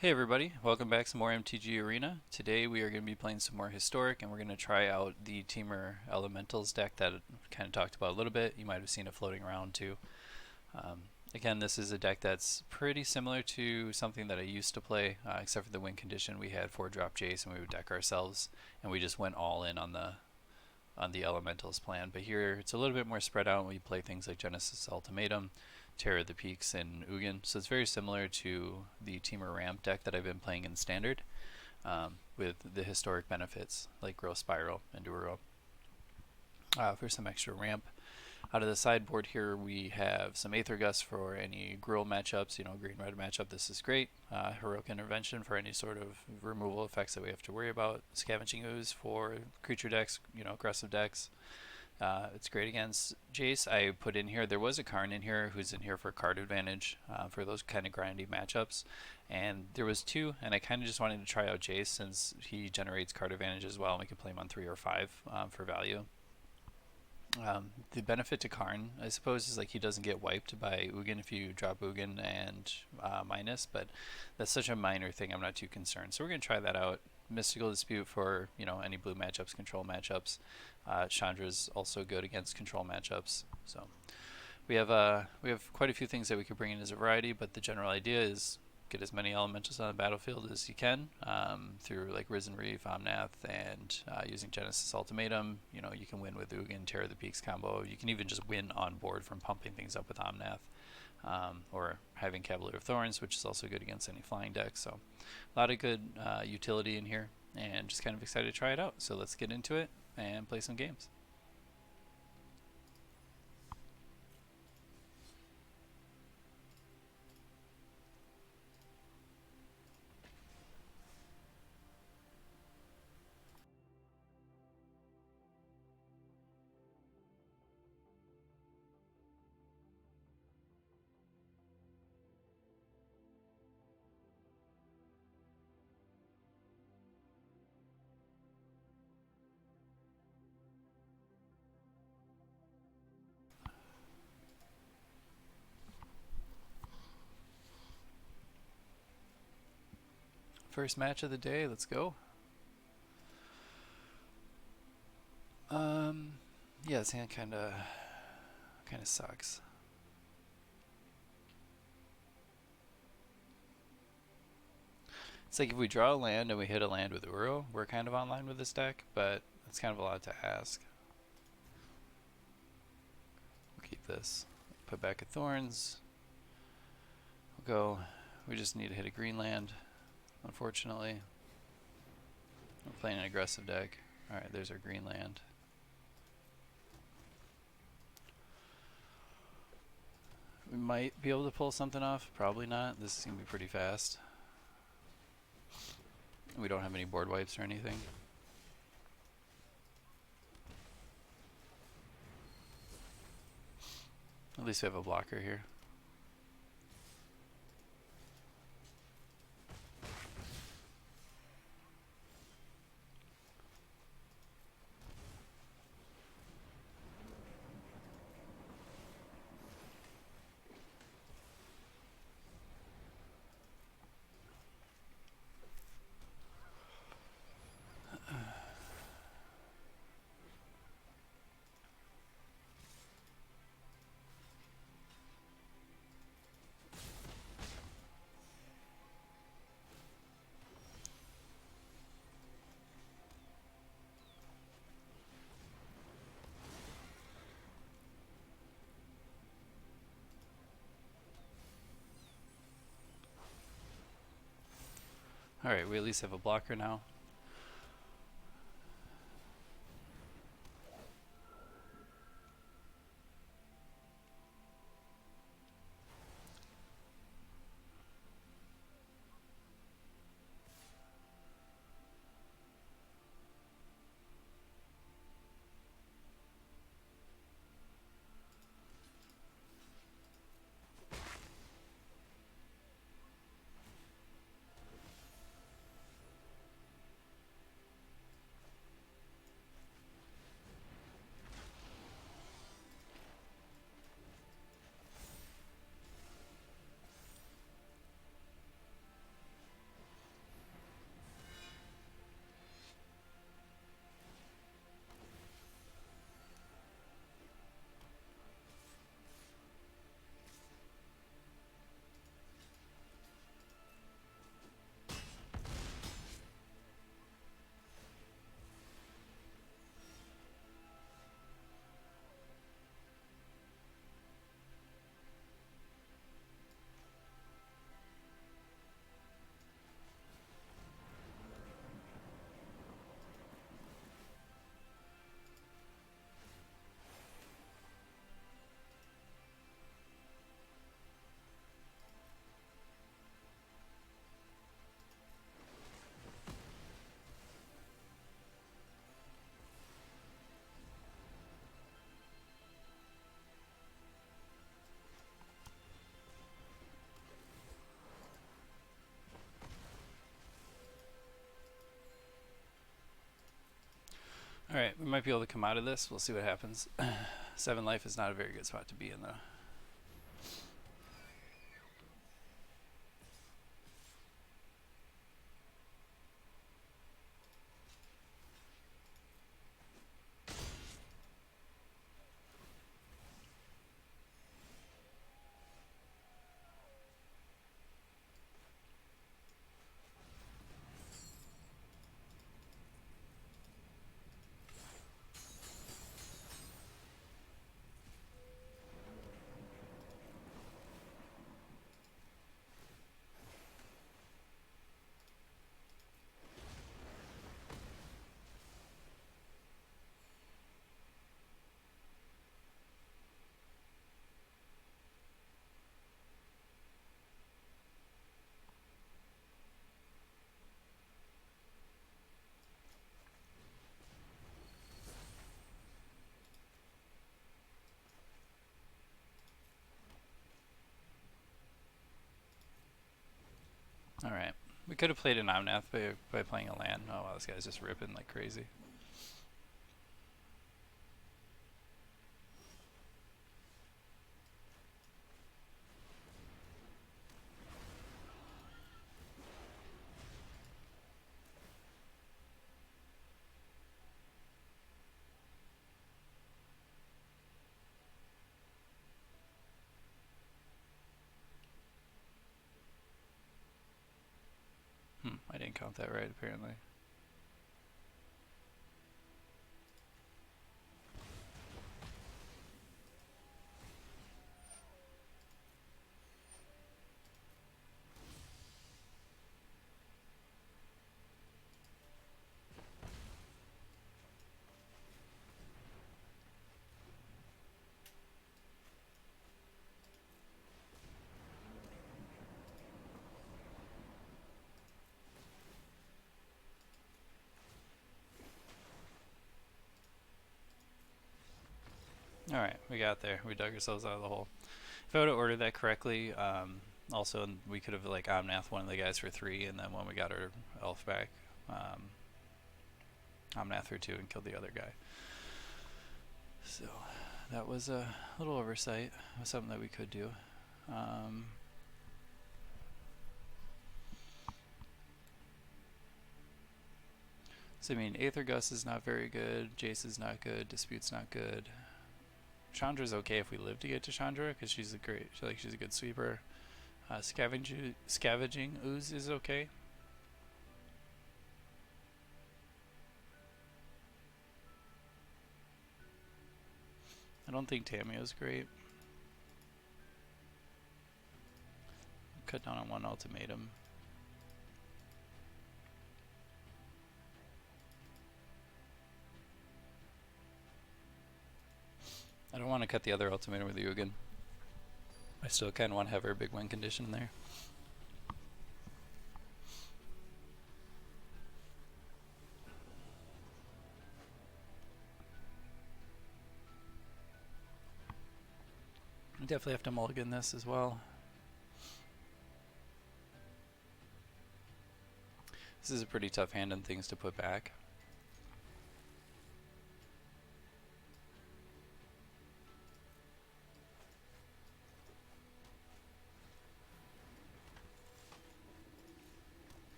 Hey everybody, welcome back to more MTG Arena. Today we are going to be playing some more Historic and we're going to try out the Temur Elementals deck that I kind of talked about a little bit. You might have seen it floating around too. Um, Again, this is a deck that's pretty similar to something that I used to play, except for the win condition. We had 4-drop Jace and we would deck ourselves, and we just went all in on the Elementals plan. But here it's a little bit more spread out. We play things like Genesis Ultimatum, Terror of the Peaks, and Ugin. So it's very similar to the Temur Ramp deck that I've been playing in Standard, with the historic benefits like Growth Spiral and Duro. For some extra ramp, out of the sideboard here we have some Aether Gust for any Gruul matchups, green-red matchup, this is great. Heroic Intervention for any sort of removal effects that we have to worry about. Scavenging Ooze for creature decks, aggressive decks. It's great against Jace. I put in here, there was a Karn in here who's in here for card advantage, for those kind of grindy matchups. And there was two, and I kind of just wanted to try out Jace since he generates card advantage as well, and we could play him on 3 or 5 for value. The benefit to Karn, I suppose, is like he doesn't get wiped by Ugin if you drop Ugin and minus, but that's such a minor thing, I'm not too concerned. So we're going to try that out. Mystical Dispute for any blue matchups, control matchups. Chandra's also good against control matchups. So we have quite a few things that we could bring in as a variety, but the general idea is get as many elementals on the battlefield as you can, through like Risen Reef, Omnath, and using Genesis Ultimatum. You can win with Ugin, Terror of the Peaks combo. You can even just win on board from pumping things up with Omnath, or having Cavalier of Thorns, which is also good against any flying deck. So a lot of good utility in here, and just kind of excited to try it out. So let's get into it and play some games. First match of the day, let's go. Yeah, this hand kinda sucks. It's like if we draw a land and we hit a land with Uro, we're kind of online with this deck, but it's kind of a lot to ask. We'll keep this. Put back a Thorns. We'll go. We just need to hit a green land, unfortunately. We're playing an aggressive deck. Alright, there's our green land. We might be able to pull something off. Probably not. This is going to be pretty fast. We don't have any board wipes or anything. At least we have a blocker here. Alright, we at least have a blocker now. Alright, we might be able to come out of this. We'll see what happens. 7 life is not a very good spot to be in, though. Alright. We could have played an Omnath by playing a land. Oh wow, this guy's just ripping like crazy. I didn't count that right, apparently. Alright, we got there. We dug ourselves out of the hole. If I would have ordered that correctly, also we could have like Omnath one of the guys for 3, and then when we got our elf back, Omnath for 2 and killed the other guy. So that was a little oversight. It was something that we could do. So I mean, Aether Gus is not very good, Jace is not good, Dispute's not good. Chandra's okay if we live to get to Chandra, because she's a good sweeper. Scavenging Ooze is okay. I don't think Tamio's great. Cut down on 1 ultimatum. I don't want to cut the other ultimatum with you again. I still kind of want to have our big win condition there. I definitely have to mulligan this as well. This is a pretty tough hand and things to put back.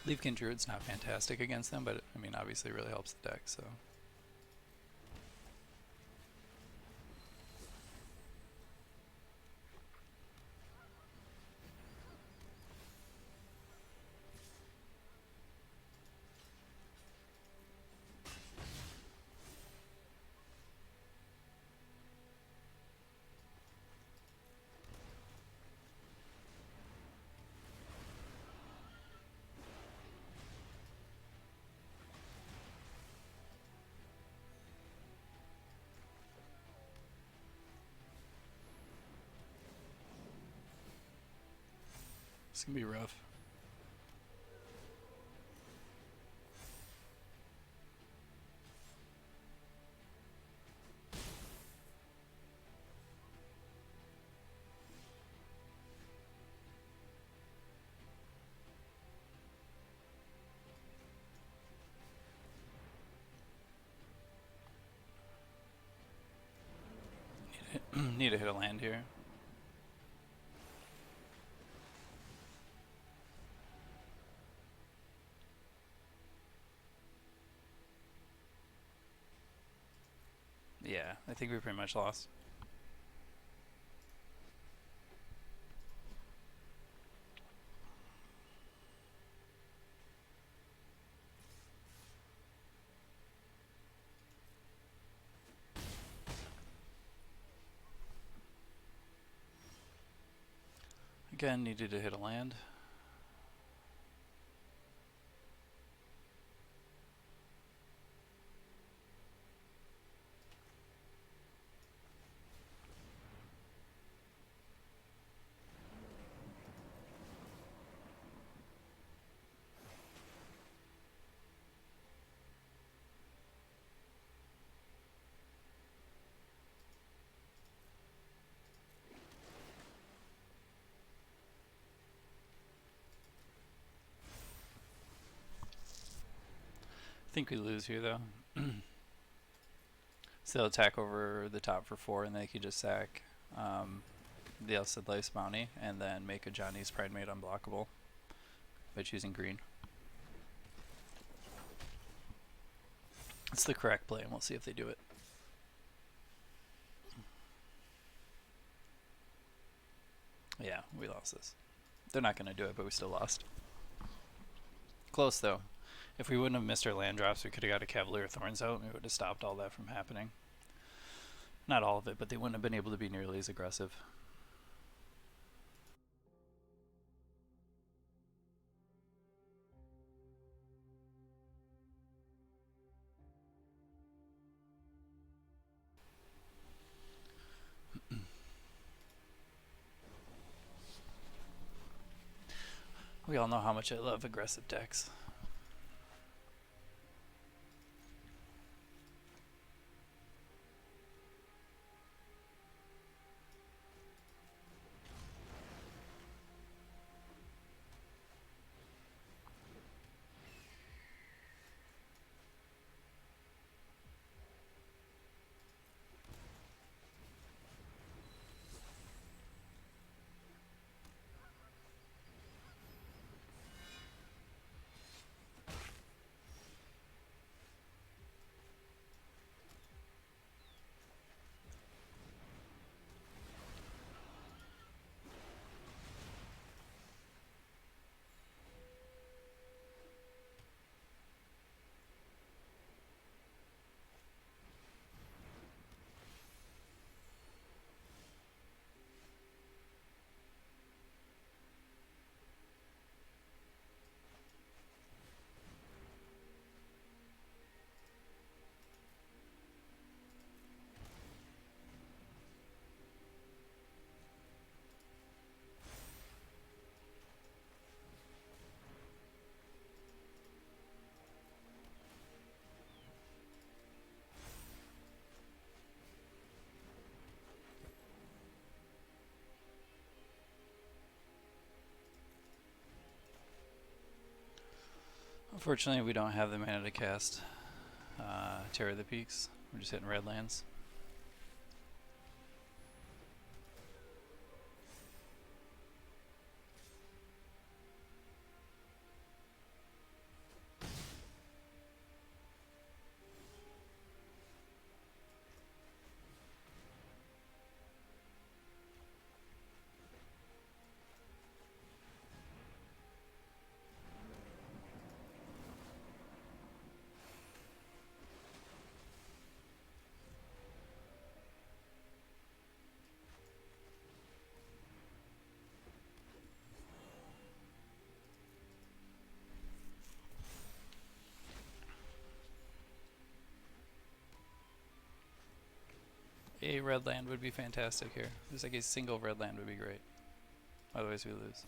Leafkin Druid's not fantastic against them, but I mean obviously really helps the deck, so. It's gonna be rough. Need to hit a land here. Yeah, I think we pretty much lost. Again, needed to hit a land. I think we lose here though. So they'll attack over the top for 4 and they could just sack the Elsid Life's Bounty and then make a Johnny's Pride Mate unblockable by choosing green. It's the correct play and we'll see if they do it. Yeah, we lost this. They're not going to do it, but we still lost. Close though. If we wouldn't have missed our land drops, we could have got a Cavalier Thorns out and we would have stopped all that from happening. Not all of it, but they wouldn't have been able to be nearly as aggressive. We all know how much I love aggressive decks. Unfortunately, we don't have the mana to cast Terror of the Peaks. We're just hitting red lands. A red land would be fantastic here. Just like a single red land would be great. Otherwise we lose.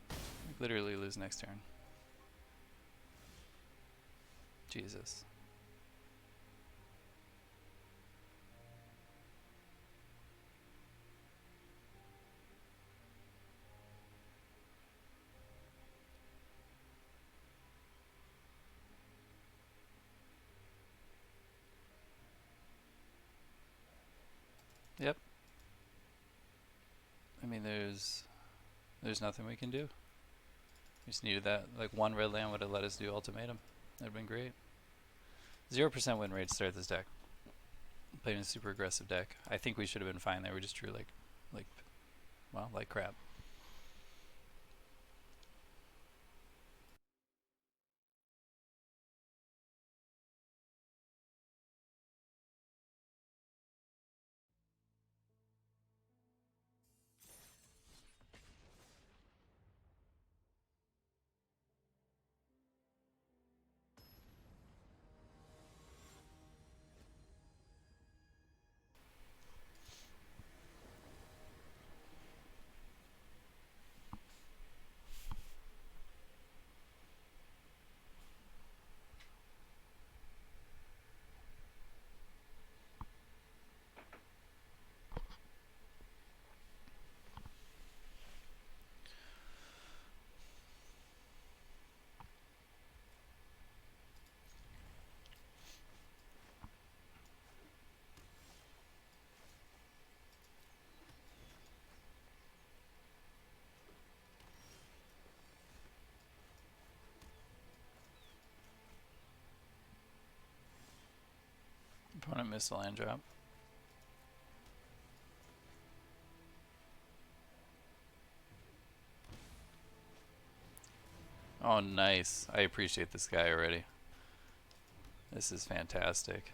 We literally lose next turn. Jesus. Yep. I mean, there's nothing we can do. We just needed that. Like one red land would have let us do ultimatum. That'd been great. 0% win rate to start this deck. Playing a super aggressive deck. I think we should have been fine there. We just drew like crap. Opponent missed a land drop. Oh, nice. I appreciate this guy already. This is fantastic.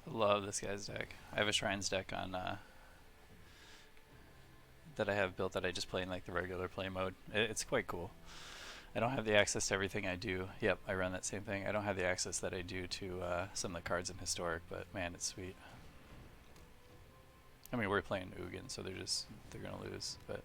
Love this guy's deck. I have a Shrines deck on that I have built that I just play in like the regular play mode. It's quite cool. I don't have the access to everything I do. Yep, I run that same thing. I don't have the access that I do to some of the cards in Historic, but man, it's sweet. I mean, we're playing Ugin, so they're gonna lose, but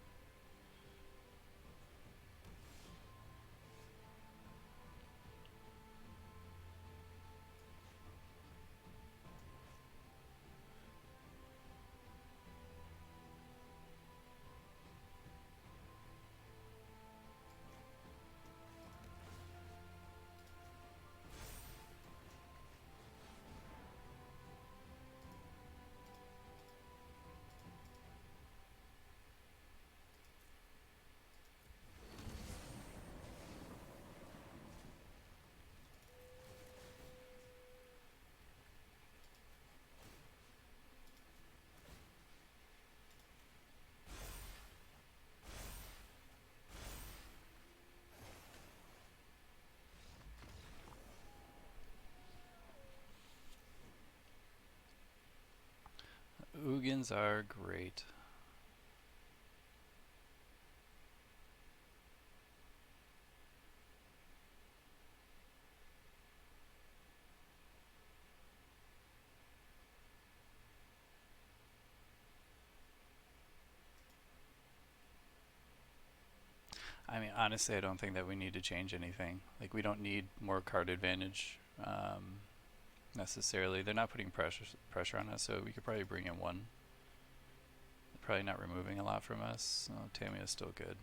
Ugins are great. I mean, honestly, I don't think that we need to change anything. Like, we don't need more card advantage necessarily. They're not putting pressure on us, so we could probably bring in one. Probably not removing a lot from us. Oh, Tamiya's still good.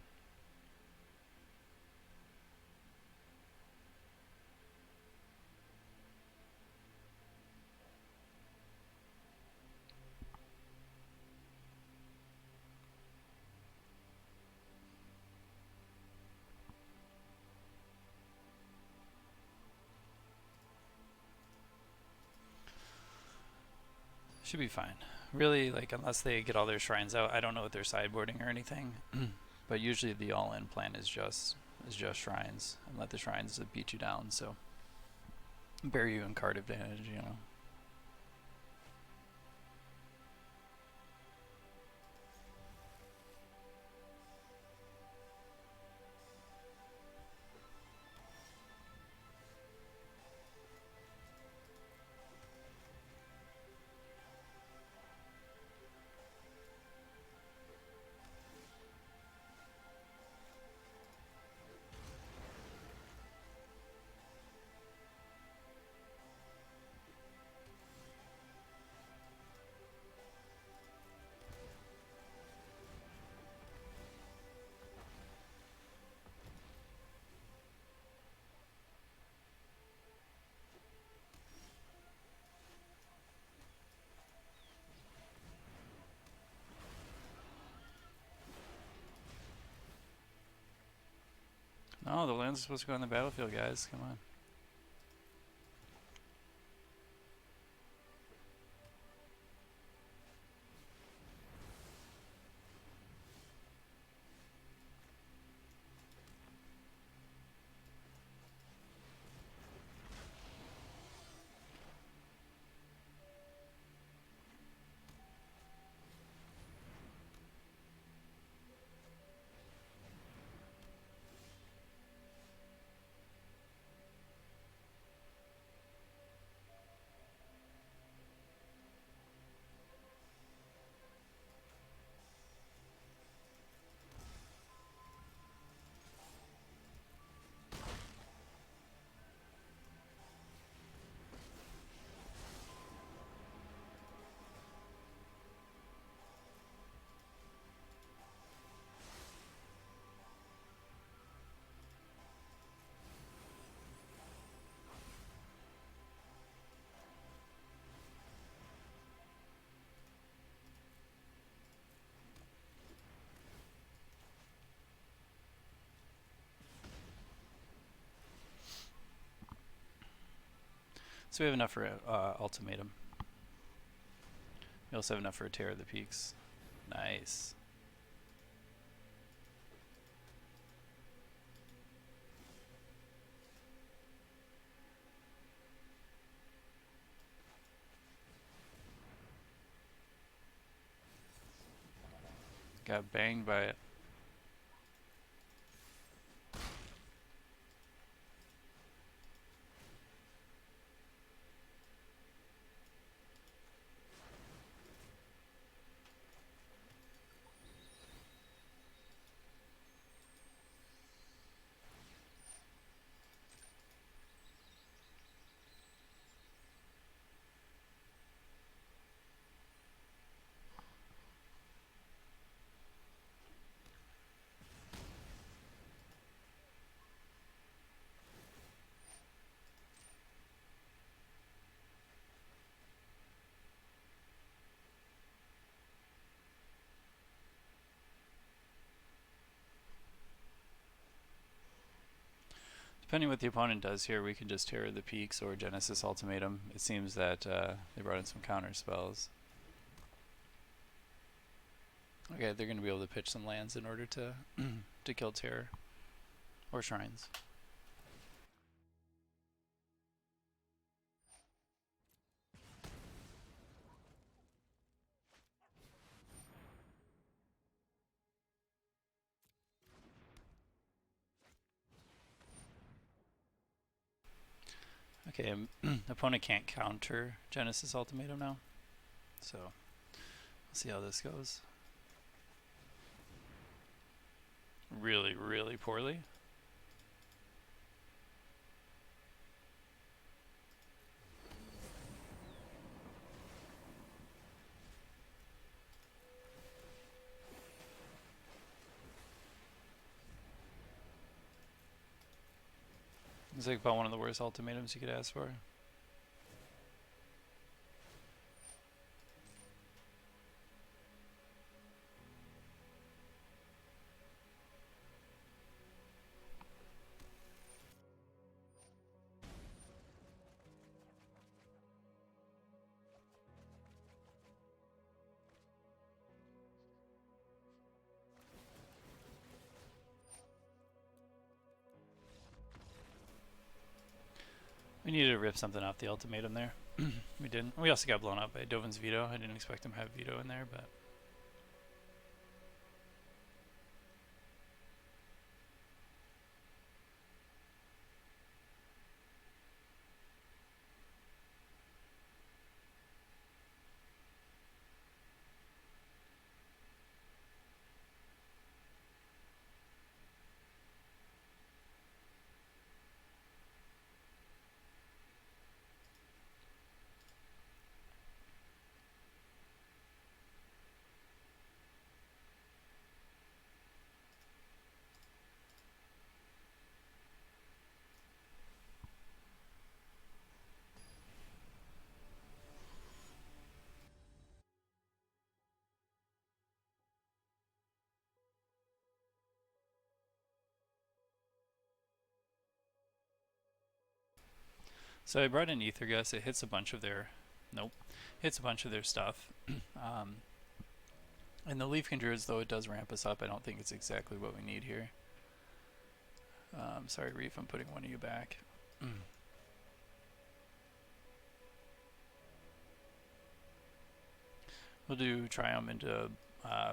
Should be fine. Really, like, unless they get all their shrines out, I don't know what they're sideboarding or anything. But usually the all-in plan is just shrines and let the shrines beat you down. So bury you in card advantage, you know. Oh, the lands are supposed to go on the battlefield, guys. Come on. So we have enough for Ultimatum. We also have enough for a Terror of the Peaks. Nice. Got banged by it. Depending what the opponent does here, we can just Terror the Peaks or Genesis Ultimatum. It seems that they brought in some counter spells. Okay, they're going to be able to pitch some lands in order to to kill Terror or Shrines. Okay, opponent can't counter Genesis Ultimatum now, so we'll see how this goes. Really, really poorly. It's like about one of the worst ultimatums you could ask for. We needed to rip something off the ultimatum there. We didn't. We also got blown up by Dovin's veto. I didn't expect him to have veto in there, but So I brought in Ether Gus. It hits a bunch of their, nope, hits a bunch of their stuff. And the Leafkin Druids, though it does ramp us up, I don't think it's exactly what we need here. Sorry, Reef, I'm putting one of you back. We'll do Triumph into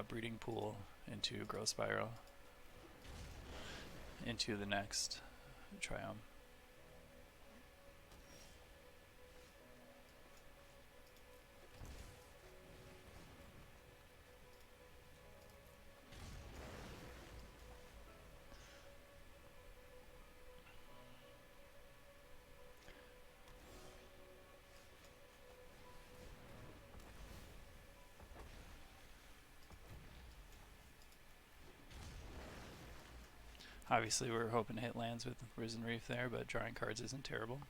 Breeding Pool, into Growth Spiral, into the next Triumph. Obviously, we're hoping to hit lands with Risen Reef there, but drawing cards isn't terrible.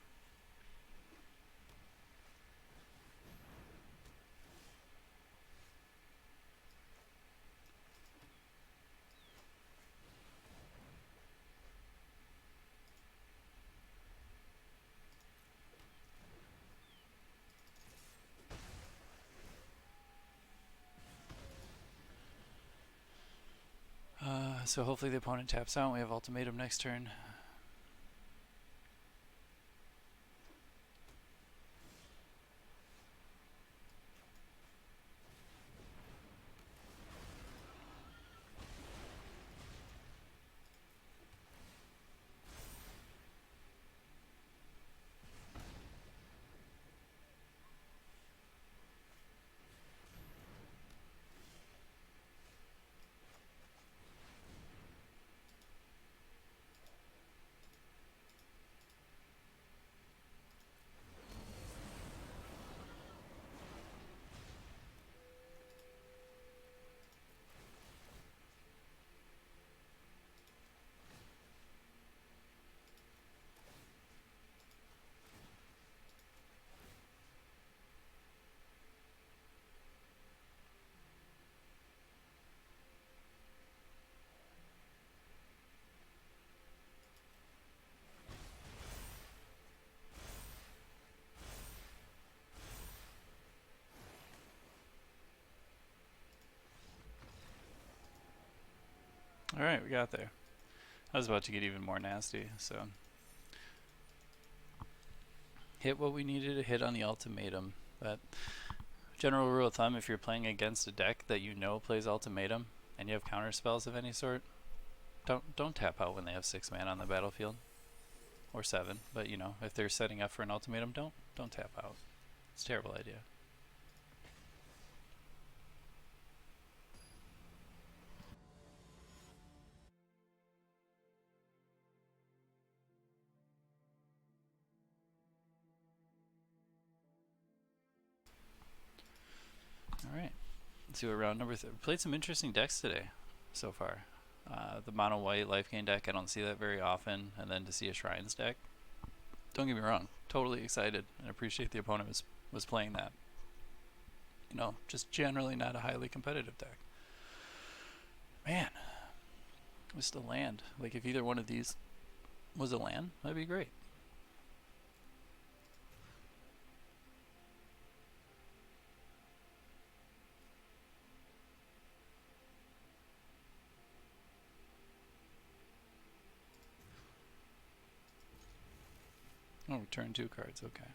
So hopefully the opponent taps out and we have Ultimatum next turn. Alright, we got there. I was about to get even more nasty, so. Hit what we needed to hit on the Ultimatum. But general rule of thumb, if you're playing against a deck that you know plays Ultimatum and you have counter spells of any sort, don't tap out when they have 6 mana on the battlefield. Or 7, but you know, if they're setting up for an Ultimatum, don't tap out. It's a terrible idea. Alright, let's see what round number 3. Played some interesting decks today so far. The mono white life gain deck, I don't see that very often, and then to see a Shrines deck. Don't get me wrong, totally excited and appreciate the opponent was playing that. You know, just generally not a highly competitive deck. Man, just a land. Like if either one of these was a land, that'd be great. Oh, return 2 cards, okay.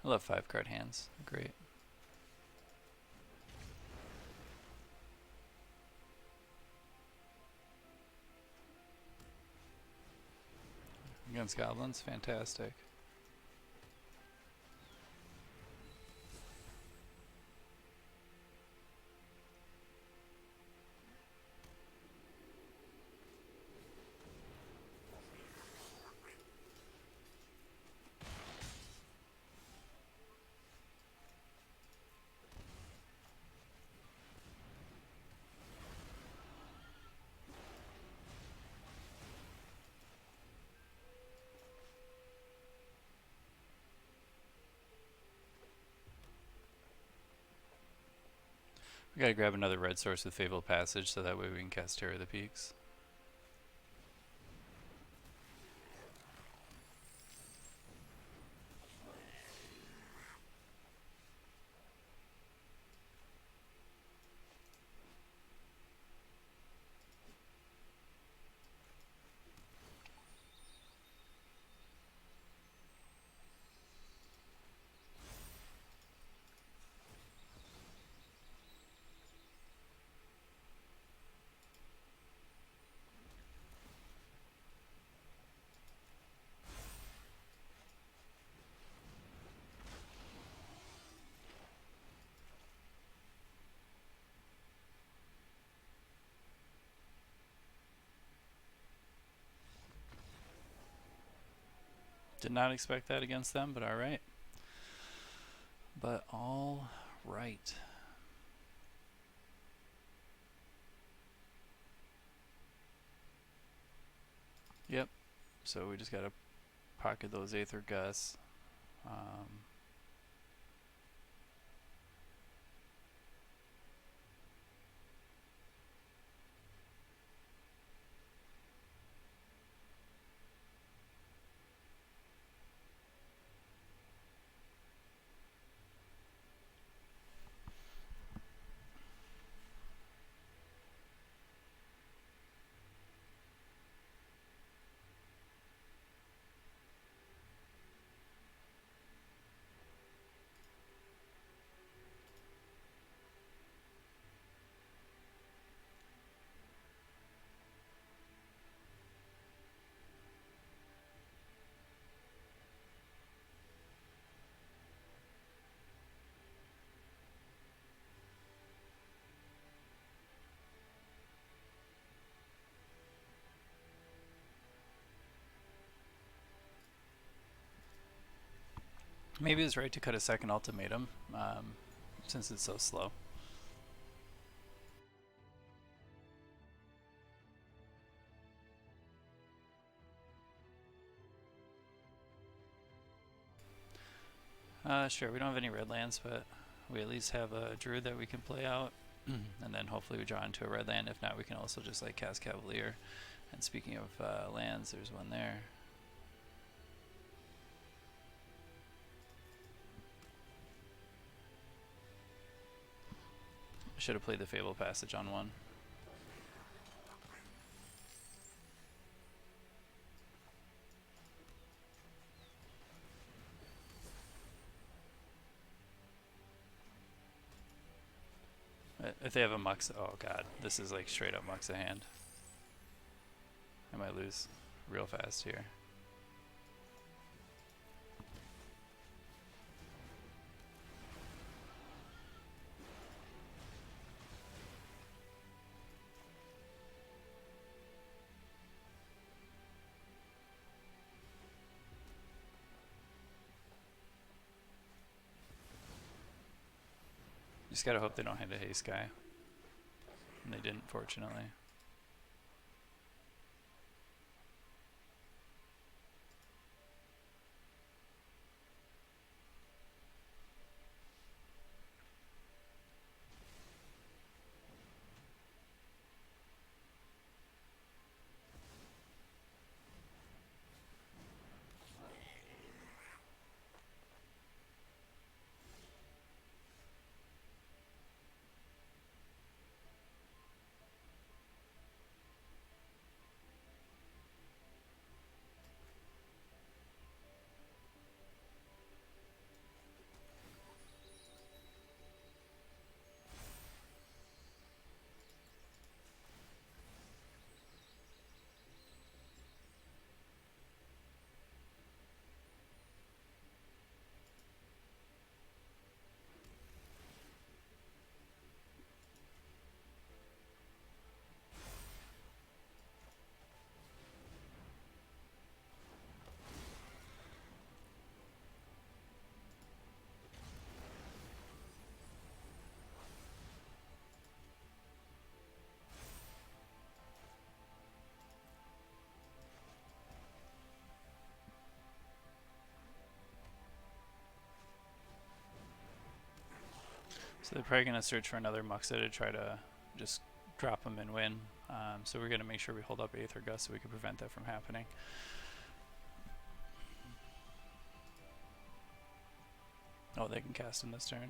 I love 5-card hands, they're great. Against goblins, fantastic. We gotta grab another red source with Fabled Passage so that way we can cast Terror of the Peaks. Did not expect that against them, but alright. But alright. Yep. So we just gotta pocket those Aether Gusts. Maybe it's right to cut a second ultimatum, since it's so slow. Sure, we don't have any red lands, but we at least have a druid that we can play out, and then hopefully we draw into a red land. If not, we can also just like cast Cavalier. And speaking of lands, there's one there. I should have played the Fabled Passage on one. If they have a Muxa, oh god, this is like straight up Muxa hand. I might lose real fast here. Just gotta hope they don't hit a haste guy. And they didn't, fortunately. So they're probably going to search for another Muxa to try to just drop them and win. So we're going to make sure we hold up Aether Gust so we can prevent that from happening. Oh, they can cast him this turn.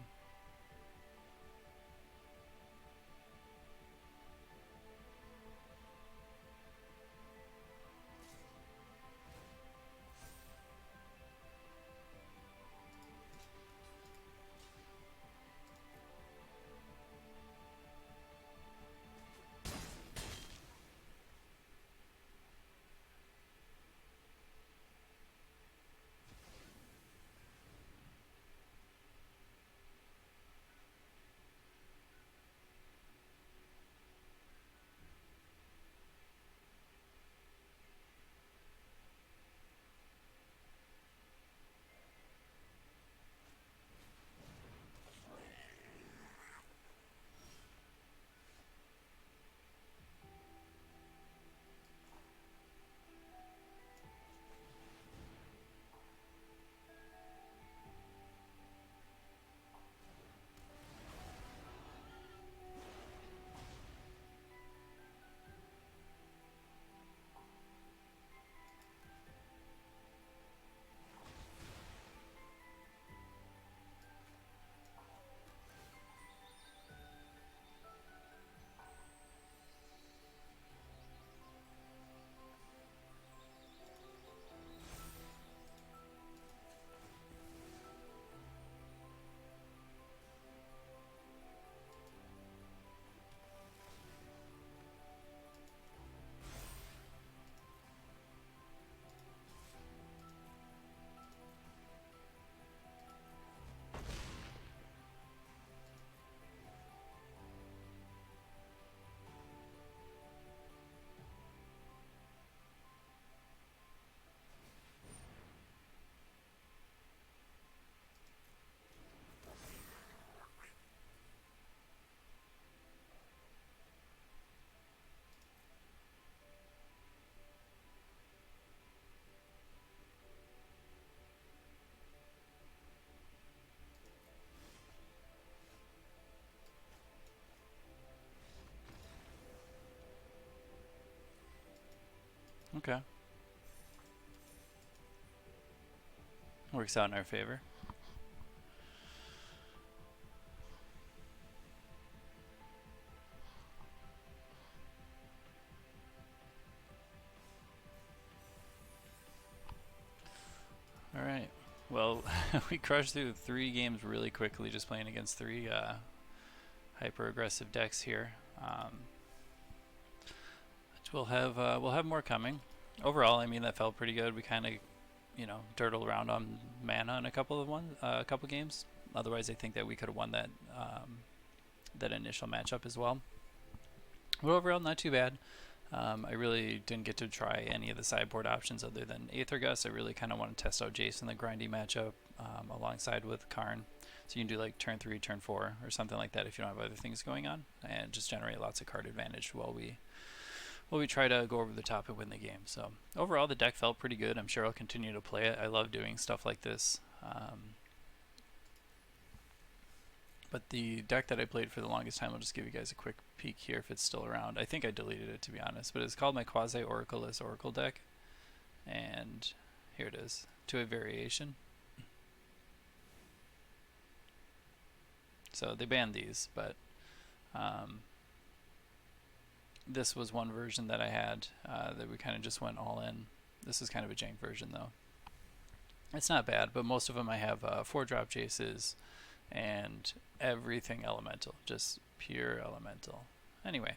Okay. Works out in our favor. Alright. Well, we crushed through 3 games really quickly just playing against 3 hyper-aggressive decks here. We'll have more coming. Overall, I mean, that felt pretty good. We kind of, dirtled around on mana in a couple games. Otherwise, I think that we could have won that that initial matchup as well. But overall, not too bad. I really didn't get to try any of the sideboard options other than Aether Gust. I really kind of want to test out Jason, the grindy matchup, alongside with Karn. So you can do like turn 3, turn 4, or something like that if you don't have other things going on, and just generate lots of card advantage while we try to go over the top and win the game. So overall, the deck felt pretty good. I'm sure I'll continue to play it. I love doing stuff like this. But the deck that I played for the longest time, I'll just give you guys a quick peek here if it's still around. I think I deleted it, to be honest, but it's called my Quasi-Oracleless Oracle deck. And here it is, to a variation. So they banned these, but this was one version that I had that we kind of just went all in. This is kind of a jank version, though. It's not bad, but most of them I have 4-drop Jaces and everything elemental, just pure elemental. Anyway,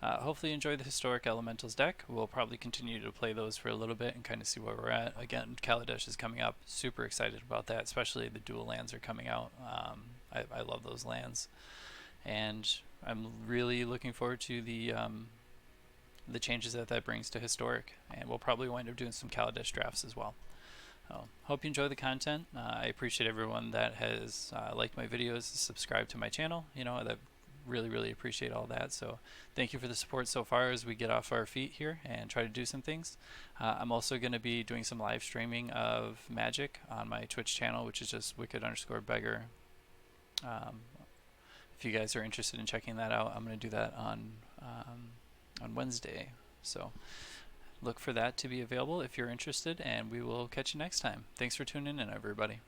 hopefully you enjoy the Historic Elementals deck. We'll probably continue to play those for a little bit and kind of see where we're at. Again, Kaladesh is coming up. Super excited about that, especially the dual lands are coming out. I love those lands. And I'm really looking forward to the changes that brings to Historic. And we'll probably wind up doing some Kaladesh drafts as well. Hope you enjoy the content. I appreciate everyone that has liked my videos, subscribed to my channel. That really appreciate all that. So thank you for the support so far as we get off our feet here and try to do some things. I'm also going to be doing some live streaming of Magic on my Twitch channel, which is just wicked_beggar. if you guys are interested in checking that out, I'm going to do that on Wednesday. So look for that to be available if you're interested, and we will catch you next time. Thanks for tuning in, everybody.